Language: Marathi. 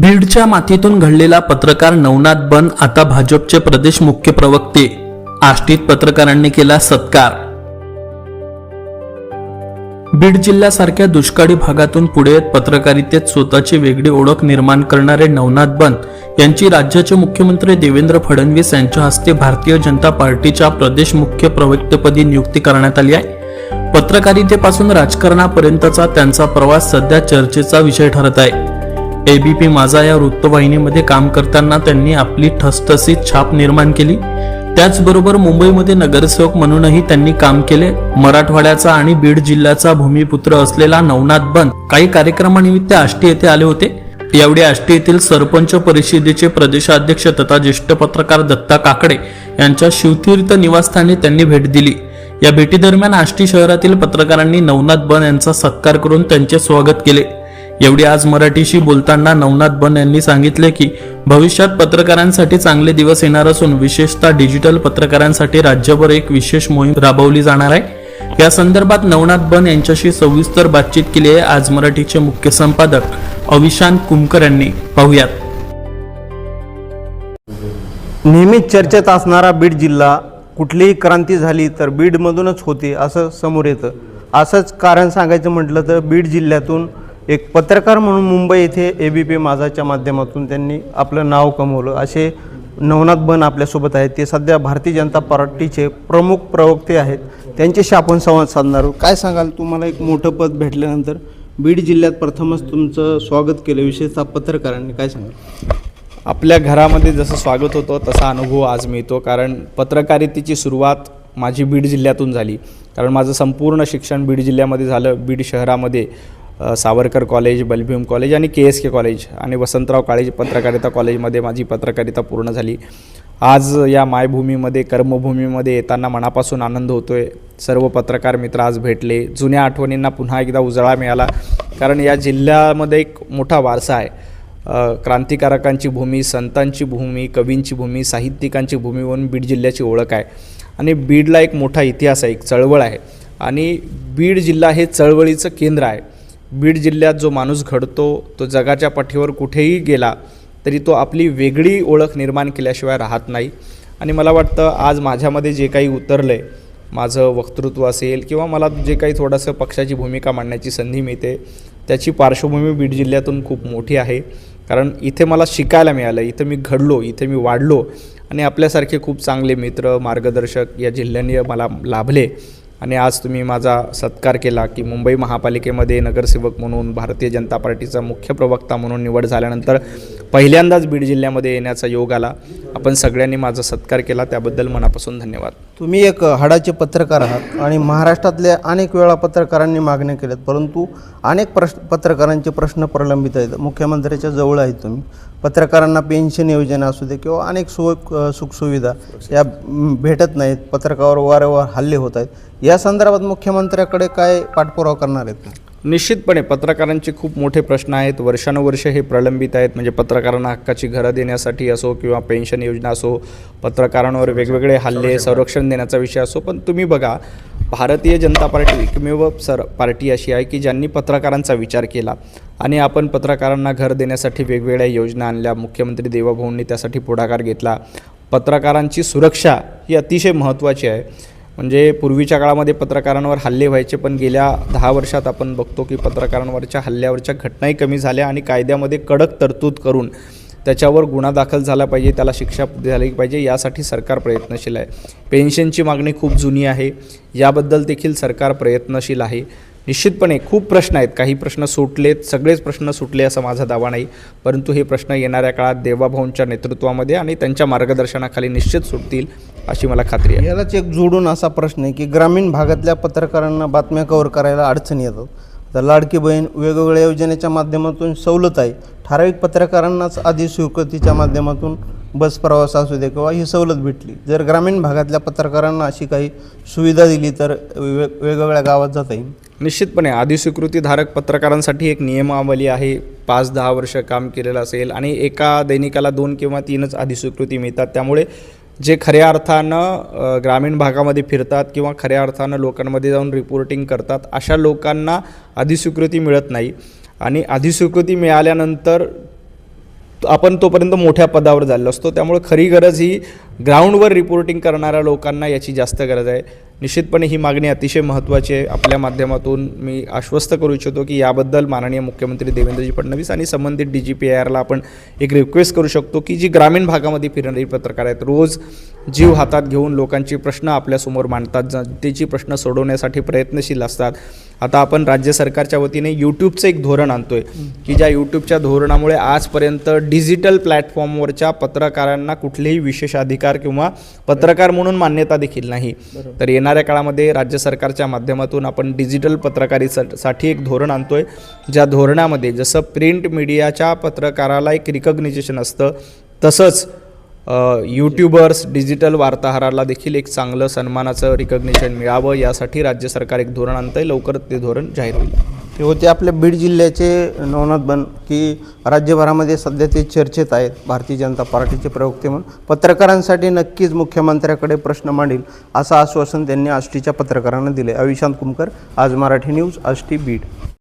बीडच्या मातीतून घडलेला पत्रकार नवनाथ बन आता भाजपचे प्रदेश मुख्य प्रवक्ते. आष्टीत पत्रकारांनी केला सत्कार. बीड जिल्ह्यासारख्या दुष्काळी भागातून पुढे येत पत्रकारितेत स्वतःची वेगळी ओळख निर्माण करणारे नवनाथ बन यांची राज्याचे मुख्यमंत्री देवेंद्र फडणवीस यांच्या हस्ते भारतीय जनता पार्टीच्या प्रदेश मुख्य प्रवक्तेपदी नियुक्ती करण्यात आली आहे. पत्रकारितेपासून राजकारणापर्यंतचा त्यांचा प्रवास सध्या चर्चेचा विषय ठरत आहे. एबीपी माझा या वृत्तवाहिनीमध्ये काम करताना त्यांनी आपली ठसठसीत छाप निर्माण केली. त्याचबरोबर मुंबईमध्ये नगरसेवक म्हणूनही त्यांनी काम केले. मराठवाड्याचा आणि बीड जिल्ह्याचा भूमिपुत्र असलेला नवनाथ बन काही कार्यक्रमानिमित्त आष्टी येथे आले होते. यावेळी आष्टी येथील सरपंच परिषदेचे प्रदेशाध्यक्ष तथा ज्येष्ठ पत्रकार दत्ता काकडे यांच्या शिवतीर्थ निवासस्थानी त्यांनी भेट दिली. या भेटीदरम्यान आष्टी शहरातील पत्रकारांनी नवनाथ बन यांचा सत्कार करून त्यांचे स्वागत केले. एवढी आज मराठीशी बोलताना नवनाथ बन यांनी सांगितले की भविष्यात पत्रकारांसाठी चांगले दिवस येणार असून विशेषतः डिजिटल पत्रकारांसाठी राज्यभर एक विशेष मोहीम राबवली जाणार आहे. या संदर्भात नवनाथ बन यांच्याशी सविस्तर बातचीत केली आहे. आज मराठीचे मुख्य संपादक अविशांत कुमकर यांनी. पाहुयात. नेहमीच चर्चेत असणारा बीड जिल्हा कुठलीही क्रांती झाली तर बीडमधूनच होते असं समोर येतं. असंच कारण सांगायचं म्हटलं तर बीड जिल्ह्यातून एक पत्रकार म्हणून मुंबई येथे एबीपी माझाच्या माध्यमातून त्यांनी आपलं नाव कमवलं. असे नवनाथ बन आपल्यासोबत आहेत. ते सध्या भारतीय जनता पार्टीचे प्रमुख प्रवक्ते आहेत. त्यांच्याशी आपण संवाद साधणार आहोत. काय सांगाल, तुम्हाला एक मोठं पद भेटल्यानंतर बीड जिल्ह्यात प्रथमच तुमचं स्वागत केलं, विशेषतः पत्रकारांनी, काय सांगाल? आपल्या घरामध्ये जसं स्वागत होतं तसा अनुभव आज मिळतो. कारण पत्रकारितेची सुरुवात माझी बीड जिल्ह्यातून झाली. कारण माझं संपूर्ण शिक्षण बीड जिल्ह्यामध्ये झालं. बीड शहरामध्ये सावरकर कॉलेज, बलभीम कॉलेज आणि KSK कॉलेज आणि वसंतराव काळे पत्रकारिता कॉलेजमध्ये माझी पत्रकारिता पूर्ण झाली. आज या मायभूमीमध्ये, कर्मभूमीमध्ये येताना मनापासून आनंद होतो आहे. सर्व पत्रकार मित्र आज भेटले. जुन्या आठवणींना पुन्हा एकदा उजाळा मिळाला. कारण या जिल्ह्यामध्ये एक मोठा वारसा आहे. क्रांतिकारकांची भूमी, संतांची भूमी, कवींची भूमी, साहित्यिकांची भूमी म्हणून बीड जिल्ह्याची ओळख आहे. आणि बीडला एक मोठा इतिहास आहे, एक चळवळ आहे. आणि बीड जिल्हा हे चळवळीचं केंद्र आहे. बीड जिल्ह्यात जो माणूस घडतो तो जगाच्या पाठीवर कुठेही गेला तरी तो आपली वेगळी ओळख निर्माण केल्याशिवाय राहत नाही. आणि मला वाटतं आज माझ्यामध्ये जे काही उतरलं आहे, माझं वक्तृत्व असेल किंवा मला जे काही थोडंसं पक्षाची भूमिका मांडण्याची संधी मिळते, त्याची पार्श्वभूमी बीड जिल्ह्यातून खूप मोठी आहे. कारण इथे मला शिकायला मिळालं, इथं मी घडलो, इथे मी वाढलो आणि आपल्यासारखे खूप चांगले मित्र, मार्गदर्शक या जिल्ह्याने मला लाभले. आणि आज तुम्ही माझा सत्कार केला की मुंबई महापालिकेमध्ये नगरसेवक म्हणून भारतीय जनता पार्टीचा मुख्य प्रवक्ता म्हणून निवड झाल्यानंतर पहिल्यांदाच बीड जिल्ह्यामध्ये येण्याचा योग आला. आपण सगळ्यांनी माझा सत्कार केला, त्याबद्दल मनापासून धन्यवाद. तुम्ही एक हाडाचे पत्रकार आहात आणि महाराष्ट्रातल्या अनेक वेळा पत्रकारांनी मागण्या केल्यात, परंतु अनेक पत्रकारांचे प्रश्न प्रलंबित आहेत. मुख्यमंत्र्याच्या जवळ आहेत तुम्ही. पत्रकारांना पेन्शन योजना असू दे किंवा अनेक सुखसुविधा या भेटत नाहीत. पत्रकारावर वारंवार हल्ले होत आहेत. या संदर्भात मुख्यमंत्र्याकडे काय पाठपुरावा करणार आहेत? निश्चितपणे पत्रकारांचे खूप मोठे प्रश्न आहेत. वर्षानुवर्ष हे प्रलंबित आहेत. म्हणजे पत्रकारांना हक्काची घरं देण्यासाठी असो किंवा पेन्शन योजना असो, पत्रकारांवर वेगवेगळे हल्ले, संरक्षण देण्याचा विषय असो. पण तुम्ही बघा, भारतीय जनता पार्टी एकमेव पार्टी अशी आहे की ज्यांनी पत्रकारांचा विचार केला आणि आपण पत्रकारांना घर देण्यासाठी वेगवेगळ्या योजना आणल्या. मुख्यमंत्री देवाभाऊंनी त्यासाठी पुढाकार घेतला. पत्रकारांची सुरक्षा ही अतिशय महत्त्वाची आहे. म्हणजे पूर्वीच्या काळामध्ये पत्रकारांवर हल्ले व्हायचे, पण गेल्या 10 वर्षात आपण बघतो की पत्रकारांवरच्या हल्ल्यावरच्या घटनाही कमी झाल्या आणि कायद्यामध्ये कडक तरतूद करून त्याच्यावर गुन्हा दाखल झाला पाहिजे, त्याला शिक्षा झाली पाहिजे, यासाठी सरकार प्रयत्नशील आहे. पेन्शनची मागणी खूप जुनी आहे, याबद्दल देखील सरकार प्रयत्नशील आहे. निश्चितपणे खूप प्रश्न आहेत. काही प्रश्न सुटलेत, सगळेच प्रश्न सुटले असा माझा दावा नाही, परंतु हे प्रश्न येणाऱ्या काळात देवाभाऊंच्या नेतृत्वामध्ये आणि त्यांच्या मार्गदर्शनाखाली निश्चित सुटतील अशी मला खात्री आहे. यालाच एक जोडून असा प्रश्न आहे की ग्रामीण भागातल्या पत्रकारांना बातम्या कव्हर करायला अडचणी येतात. तर लाडकी बहीण, वेगवेगळ्या योजनेच्या माध्यमातून सवलत आहे. ठराविक पत्रकारांनाच आधी स्वीकृतीच्या माध्यमातून बस प्रवास असू दे किंवा ही सवलत भेटली. जर ग्रामीण भागातल्या पत्रकारांना अशी काही सुविधा दिली तर वेगवेगळ्या गावात जाता येईल. निश्चितपणे अधिस्वीकृतीधारक पत्रकारांसाठी एक नियमावली आहे. 5-10 वर्ष काम केलेलं असेल आणि एका दैनिकाला 2 किंवा 3च अधिस्वीकृती मिळतात. त्यामुळे जे खऱ्या अर्थानं ग्रामीण भागामध्ये फिरतात किंवा खऱ्या अर्थानं लोकांमध्ये जाऊन रिपोर्टिंग करतात, अशा लोकांना अधिस्वीकृती मिळत नाही. आणि अधिस्वीकृती मिळाल्यानंतर आपण तोपर्यंत मोठ्या पदावर झालेलो असतो. त्यामुळे खरी गरज ही ग्राउंडवर रिपोर्टिंग करणाऱ्या लोकांना याची जास्त गरज आहे. निश्चितपणे ही मागणी अतिशय महत्त्वाची आहे. आपल्या माध्यमातून मी आश्वस्त करू इच्छितो की याबद्दल माननीय मुख्यमंत्री देवेंद्रजी फडणवीस आणि संबंधित DGPIRला आपण एक रिक्वेस्ट करू शकतो की जी ग्रामीण भागामध्ये फिरणारी पत्रकार आहेत, रोज जीव हातात घेऊन लोकांची प्रश्न आपल्यासमोर मांडतात, जनतेची प्रश्न सोडवण्यासाठी प्रयत्नशील असतात. आता आपण राज्य सरकारच्या वतीने यूट्यूबचं एक धोरण आणतोय की ज्या यूट्यूबच्या धोरणामुळे आजपर्यंत डिजिटल प्लॅटफॉर्मवरच्या पत्रकारांना कुठलेही विशेषाधिकार किंवा पत्रकार म्हणून मान्यता देखील नाही. तर येणाऱ्या काळामध्ये राज्य सरकारच्या माध्यमातून आपण डिजिटल पत्रकारितेसाठी एक धोरण आणतोय, ज्या धोरणामध्ये जसं प्रिंट मीडियाच्या पत्रकाराला एक रिकग्निशन असतं, तसंच यूट्यूबर्स डिजिटल वार्ताहराला देखील एक चांगलं सन्मानाचं रिकग्निशन मिळावं यासाठी राज्य सरकार एक धोरण आणतंय. लवकरच ते धोरण जाहीर होईल. ते होते आपल्या बीड जिल्ह्याचे नवनाथ बन, की राज्यभरामध्ये सध्या ते चर्चेत आहेत भारतीय जनता पार्टीचे प्रवक्ते म्हणून. पत्रकारांसाठी नक्कीच मुख्यमंत्र्याकडे प्रश्न मांडील असं आश्वासन त्यांनी आष्टीच्या पत्रकारांना दिले. अविशांत कुमकर, आज मराठी न्यूज, आष्टी, बीड.